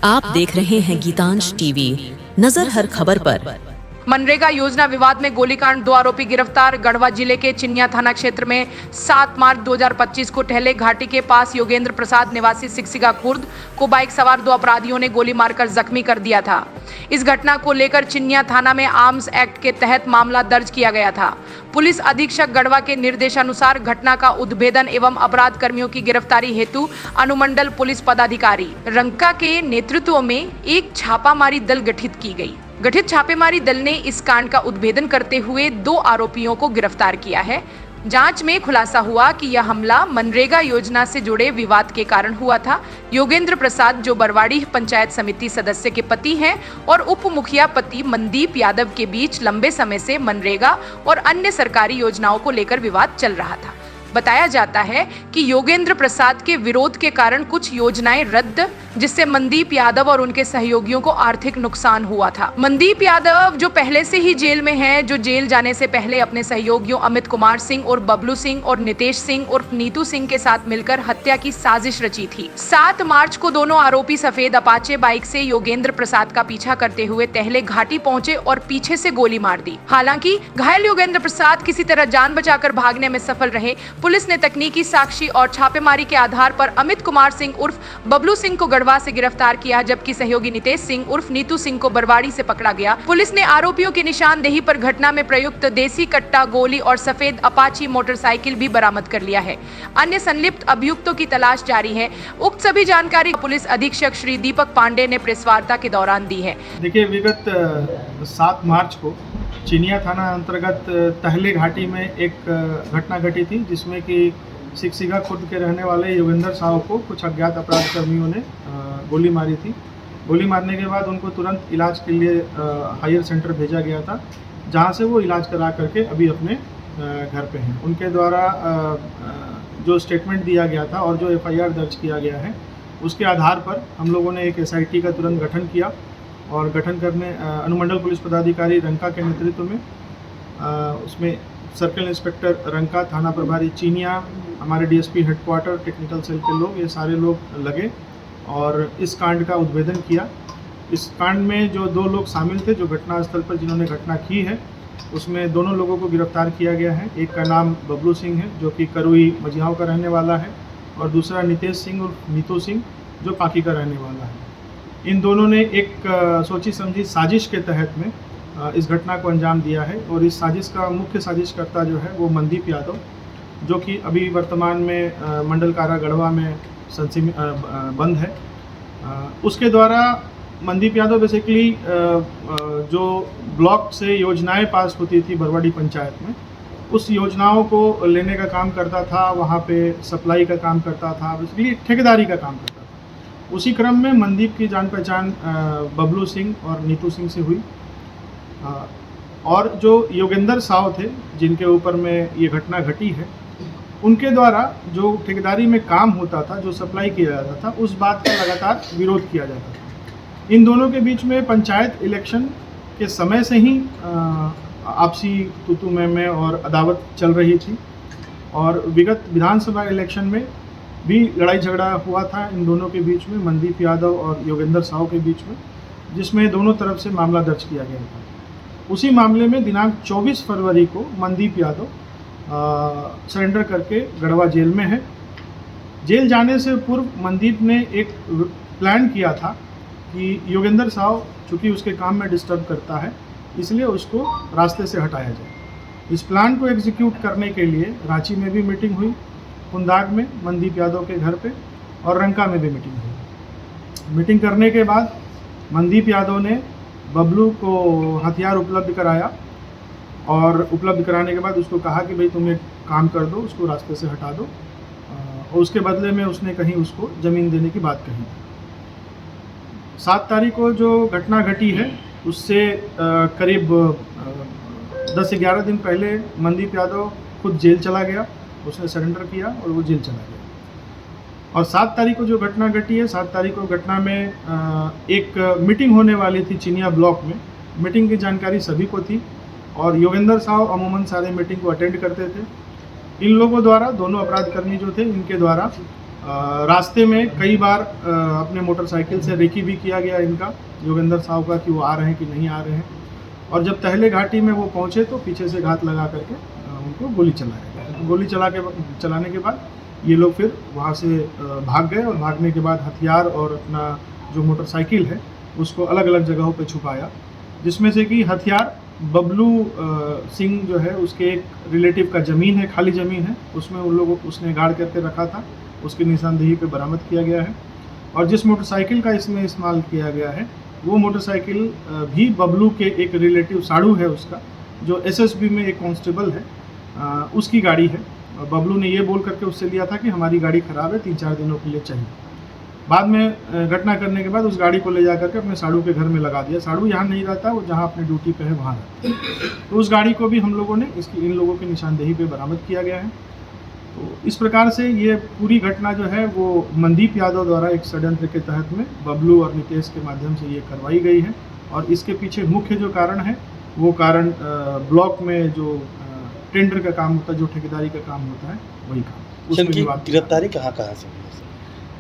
आप देख रहे हैं गीतांश टीवी, नजर हर खबर पर। मनरेगा योजना विवाद में गोलीकांड, 2 आरोपी गिरफ्तार। गढ़वा जिले के चिन्या थाना क्षेत्र में 7 मार्च 2025 को टहले घाटी के पास योगेंद्र प्रसाद निवासी सिकसिगा खुर्द को बाइक सवार 2 अपराधियों ने गोली मारकर जख्मी कर दिया था। इस घटना को लेकर चिन्या थाना में आर्म्स एक्ट के तहत मामला दर्ज किया गया था। पुलिस अधीक्षक गढ़वा के निर्देशानुसार घटना का उद्भेदन एवं अपराध कर्मियों की गिरफ्तारी हेतु अनुमंडल पुलिस पदाधिकारी रंका के नेतृत्व में एक छापामारी दल गठित की गई। गठित छापेमारी दल ने इस कांड का उद्भेदन करते हुए 2 आरोपियों को गिरफ्तार किया है। जांच में खुलासा हुआ कि यह हमला मनरेगा योजना से जुड़े विवाद के कारण हुआ था। योगेंद्र प्रसाद, जो बरवाड़ी पंचायत समिति सदस्य के पति हैं, और उप मुखिया पति मनदीप यादव के बीच लंबे समय से मनरेगा और अन्य सरकारी योजनाओं को लेकर विवाद चल रहा था। बताया जाता है कि योगेंद्र प्रसाद के विरोध के कारण कुछ योजनाएं रद्द, जिससे मनदीप यादव और उनके सहयोगियों को आर्थिक नुकसान हुआ था। मनदीप यादव, जो पहले से ही जेल में हैं, जो जेल जाने से पहले अपने सहयोगियों अमित कुमार सिंह और बबलू सिंह और नितेश सिंह और नीतू सिंह के साथ मिलकर हत्या की साजिश रची थी। 7 मार्च को दोनों आरोपी सफेद अपाचे बाइक से योगेंद्र प्रसाद का पीछा करते हुए टहले घाटी पहुंचे और पीछे से गोली मार दी। हालांकि घायल योगेंद्र प्रसाद किसी तरह जान बचाकर भागने में सफल रहे। पुलिस ने तकनीकी साक्षी और छापेमारी के आधार पर अमित कुमार सिंह उर्फ बबलू सिंह को गढ़वा से गिरफ्तार किया, जबकि सहयोगी नितेश सिंह उर्फ नीतू सिंह को बरवाड़ी से पकड़ा गया। पुलिस ने आरोपियों की निशानदेही पर घटना में प्रयुक्त देसी कट्टा, गोली और सफेद अपाची मोटरसाइकिल भी बरामद कर लिया है। अन्य संलिप्त अभियुक्तों की तलाश जारी है। उक्त सभी जानकारी पुलिस अधीक्षक श्री दीपक पांडे ने प्रेस वार्ता के दौरान दी है। देखिए, विगत 7 मार्च को चिनिया थाना अंतर्गत टहले घाटी में एक घटना घटी थी, जिसमें कि सिकसिगा खुर्द के रहने वाले योगेंद्र साहू को कुछ अज्ञात अपराध कर्मियों ने गोली मारी थी। गोली मारने के बाद उनको तुरंत इलाज के लिए हायर सेंटर भेजा गया था, जहां से वो इलाज करा करके अभी अपने घर पे हैं। उनके द्वारा जो स्टेटमेंट दिया गया था और जो FIR दर्ज किया गया है, उसके आधार पर हम लोगों ने एक SIT का तुरंत गठन किया और गठन करने अनुमंडल पुलिस पदाधिकारी रंका के नेतृत्व में उसमें सर्कल इंस्पेक्टर रंका, थाना प्रभारी चिनिया, हमारे DSP हेडक्वार्टर, टेक्निकल सेल के लोग, ये सारे लोग लगे और इस कांड का उद्भेदन किया। इस कांड में जो 2 लोग शामिल थे, जो घटनास्थल पर जिन्होंने घटना की है, उसमें दोनों लोगों को गिरफ्तार किया गया है। एक का नाम बबलू सिंह है, जो कि करुई मझियाओं का रहने वाला है, और दूसरा नितेश सिंह और नीतू सिंह, जो काकी का रहने वाला है। इन दोनों ने एक सोची समझी साजिश के तहत में इस घटना को अंजाम दिया है, और इस साजिश का मुख्य साजिशकर्ता जो है वो मनदीप यादव, जो कि अभी वर्तमान में मंडल कारा गढ़वा में बंद है। उसके द्वारा मनदीप यादव बेसिकली जो ब्लॉक से योजनाएं पास होती थी बरवाड़ी पंचायत में, उस योजनाओं को लेने का काम करता था, वहाँ पे सप्लाई का काम करता था, बेसिकली ठेकेदारी का काम करता था। उसी क्रम में मनदीप की जान पहचान बबलू सिंह और नीतू सिंह से हुई, और जो योगेंद्र साहू थे, जिनके ऊपर में ये घटना घटी है, उनके द्वारा जो ठेकेदारी में काम होता था, जो सप्लाई किया जाता था, उस बात का लगातार विरोध किया जाता था। इन दोनों के बीच में पंचायत इलेक्शन के समय से ही आपसी तू मैं और अदावत चल रही थी, और विगत विधानसभा इलेक्शन में भी लड़ाई झगड़ा हुआ था इन दोनों के बीच में, मनदीप यादव और योगेंद्र साहू के बीच में, जिसमें दोनों तरफ से मामला दर्ज किया गया था। उसी मामले में दिनांक 24 फरवरी को मनदीप यादव सरेंडर करके गढ़वा जेल में है। जेल जाने से पूर्व मनदीप ने एक प्लान किया था कि योगेंद्र साहू चूँकि उसके काम में डिस्टर्ब करता है, इसलिए उसको रास्ते से हटाया जाए। इस प्लान को एग्जीक्यूट करने के लिए रांची में भी मीटिंग हुई, कुंदाग में मनदीप यादव के घर पे, और रंका में भी मीटिंग हुई। मीटिंग करने के बाद मनदीप यादव ने बबलू को हथियार उपलब्ध कराया, और उपलब्ध कराने के बाद उसको कहा कि भाई तुम एक काम कर दो, उसको रास्ते से हटा दो, और उसके बदले में उसने कहीं उसको ज़मीन देने की बात कही। 7 तारीख को जो घटना घटी है, उससे करीब 10 से 11 दिन पहले मनदीप यादव खुद जेल चला गया, उसने सरेंडर किया और वो जेल चला गया। और 7 तारीख को जो घटना घटी है, 7 तारीख को घटना में एक मीटिंग होने वाली थी चिनिया ब्लॉक में। मीटिंग की जानकारी सभी को थी, और योगेंद्र साहू अमूमन सारे मीटिंग को अटेंड करते थे। इन लोगों द्वारा, दोनों अपराध कर्मी जो थे, इनके द्वारा रास्ते में कई बार अपने मोटरसाइकिल से रेकी भी किया गया इनका योगेंद्र साहू का कि वो आ रहे हैं कि नहीं आ रहे हैं, और जब तहले घाटी में वो पहुंचे तो पीछे से घात लगा करके उनको गोली चलाया गया। गोली चलाने के बाद ये लोग फिर वहाँ से भाग गए, और भागने के बाद हथियार और अपना जो मोटरसाइकिल है उसको अलग अलग जगहों पे छुपाया, जिसमें से कि हथियार बबलू सिंह जो है उसके एक रिलेटिव का ज़मीन है, खाली ज़मीन है, उसमें उन लोगों उसने गाड़ करके रखा था, उसकी निशानदेही पे बरामद किया गया है। और जिस मोटरसाइकिल का इसमें इस्तेमाल किया गया है वो मोटरसाइकिल भी बबलू के एक रिलेटिव साड़ू है उसका, जो एसएसबी में एक कांस्टेबल है, उसकी गाड़ी है। और बबलू ने ये बोल करके उससे लिया था कि हमारी गाड़ी ख़राब है, 3-4 दिनों के लिए चाहिए। बाद में घटना करने के बाद उस गाड़ी को ले जा करके अपने साड़ू के घर में लगा दिया। साड़ू यहाँ नहीं रहता, वो जहाँ अपने ड्यूटी पे है वहाँ रहता है। तो उस गाड़ी को भी हम लोगों ने इन लोगों की निशानदेही पे बरामद किया गया है। तो इस प्रकार से ये पूरी घटना जो है वो मनदीप यादव द्वारा एक षड्यंत्र के तहत में बबलू और नितेश के माध्यम से ये करवाई गई है। और इसके पीछे मुख्य जो कारण है वो कारण ब्लॉक में जो टेंडर का काम होता है, जो ठेकेदारी का काम होता है, वही काम। इनकी गिरफ्तारी कहाँ से हुई है?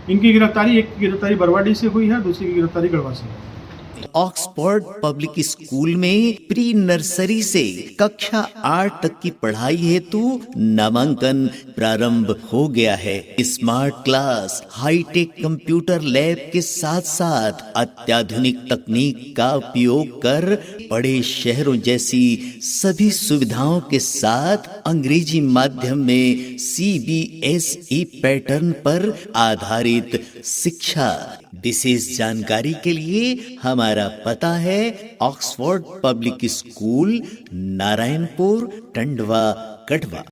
इनकी गिरफ्तारी, एक की गिरफ्तारी बरवाडी से हुई है, दूसरी की गिरफ्तारी गढ़वा से हुई है। ऑक्सफोर्ड पब्लिक स्कूल में प्री नर्सरी से कक्षा 8 तक की पढ़ाई हेतु नामांकन प्रारंभ हो गया है। Smart class, hi tech computer lab के साथ साथ अत्याधुनिक तकनीक का उपयोग कर बड़े शहरों जैसी सभी सुविधाओं के साथ अंग्रेजी माध्यम में CBSE पैटर्न पर आधारित शिक्षा। विशेष जानकारी के लिए हमारा पता है Oxford public school, Narayanpur, Tandwa, कटवा।